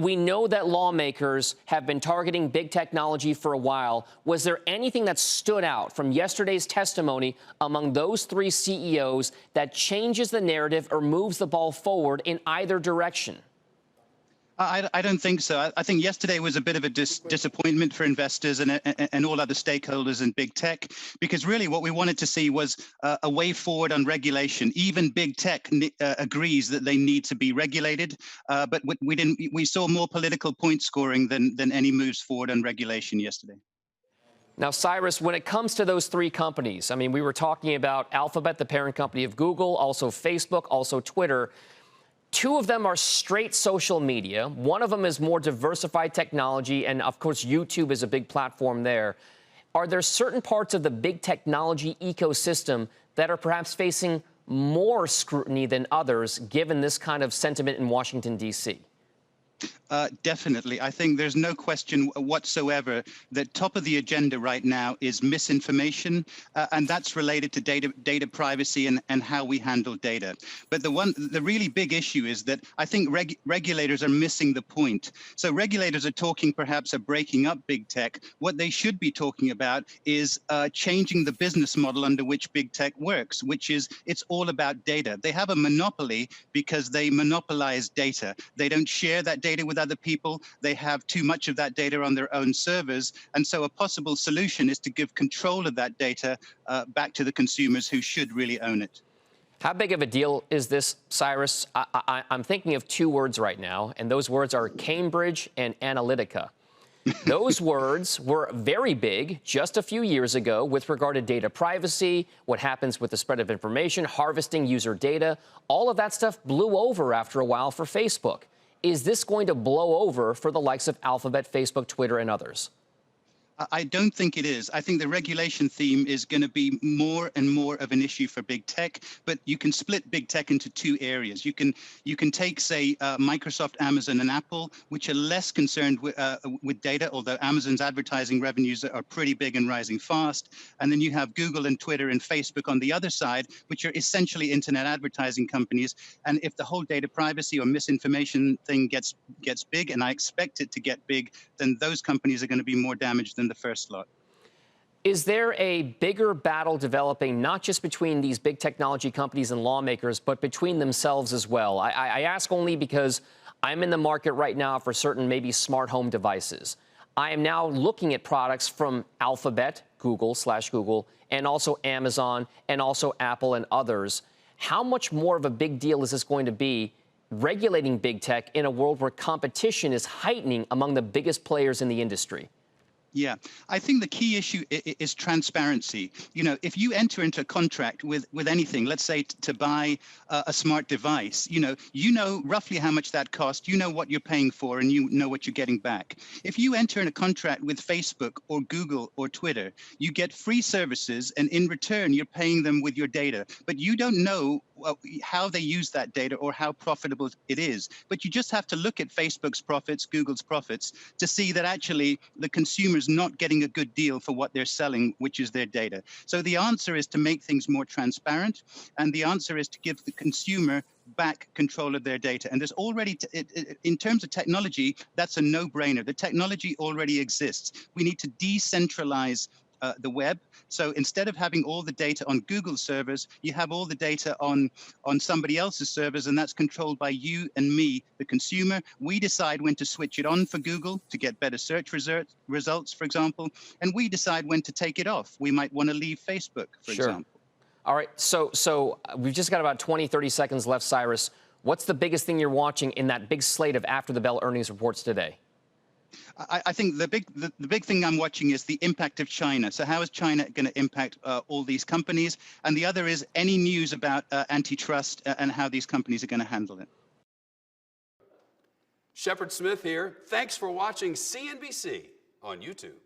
we know that lawmakers have been targeting big technology for a while. Was there anything that stood out from yesterday's testimony among those three CEOs that changes the narrative or moves the ball forward in either direction? I don't think so. I think yesterday was a bit of a disappointment for investors and all other stakeholders in big tech, because really what we wanted to see was a way forward on regulation. Even big tech agrees that they need to be regulated, but we didn't. We saw more political point scoring than any moves forward on regulation yesterday. Now, Cyrus, when it comes to those three companies, I mean, we were talking about Alphabet, the parent company of Google, also Facebook, also Twitter. Two of them are straight social media. One of them is more diversified technology, and of course, YouTube is a big platform there. Are there certain parts of the big technology ecosystem that are perhaps facing more scrutiny than others, given this kind of sentiment in Washington, D.C.? Definitely. I think there's no question whatsoever that top of the agenda right now is misinformation, and that's related to data privacy and how we handle data. But the really big issue is that I think regulators are missing the point. So regulators are talking perhaps of breaking up big tech. What they should be talking about is changing the business model under which big tech works, which is it's all about data. They have a monopoly because they monopolize data. They don't share that data with other people. They have too much of that data on their own servers. And so a possible solution is to give control of that data back to the consumers who should really own it. How big of a deal is this, Cyrus? I'm thinking of two words right now, and those words are Cambridge and Analytica. Those words were very big just a few years ago with regard to data privacy, what happens with the spread of information, harvesting user data. All of that stuff blew over after a while for Facebook. Is this going to blow over for the likes of Alphabet, Facebook, Twitter, and others? I don't think it is. I think the regulation theme is going to be more and more of an issue for big tech, but you can split big tech into two areas. You can take, say, Microsoft, Amazon, and Apple, which are less concerned with data, although Amazon's advertising revenues are pretty big and rising fast. And then you have Google and Twitter and Facebook on the other side, which are essentially internet advertising companies. And if the whole data privacy or misinformation thing gets big, and I expect it to get big, then those companies are going to be more damaged than the first lot. Is there a bigger battle developing, not just between these big technology companies and lawmakers, but between themselves as well? I ask only because I'm in the market right now for certain maybe smart home devices. I am now looking at products from Alphabet, Google, and also Amazon, and also Apple and others. How much more of a big deal is this going to be regulating big tech in a world where competition is heightening among the biggest players in the industry? Yeah, I think the key issue is transparency. You know, if you enter into a contract with anything, let's say to buy a smart device, you know roughly how much that costs, you know what you're paying for, and you know what you're getting back. If you enter in a contract with Facebook or Google or Twitter, you get free services, and in return, you're paying them with your data, but you don't know how they use that data or how profitable it is. But you just have to look at Facebook's profits, Google's profits, to see that actually the consumer's not getting a good deal for what they're selling, which is their data. So the answer is to make things more transparent, and the answer is to give the consumer back control of their data. And there's already, in terms of technology, that's a no-brainer. The technology already exists. We need to decentralize the web. So instead of having all the data on Google servers, you have all the data on somebody else's servers, and that's controlled by you and me, the consumer. We decide when to switch it on for Google to get better search results, for example, and we decide when to take it off. We might want to leave Facebook, for example. All right, so we've just got about 20, 30 seconds left, Cyrus. What's the biggest thing you're watching in that big slate of after-the-bell earnings reports today? I think the big thing I'm watching is the impact of China. So how is China going to impact all these companies? And the other is any news about antitrust and how these companies are going to handle it. Shepard Smith here. Thanks for watching CNBC on YouTube.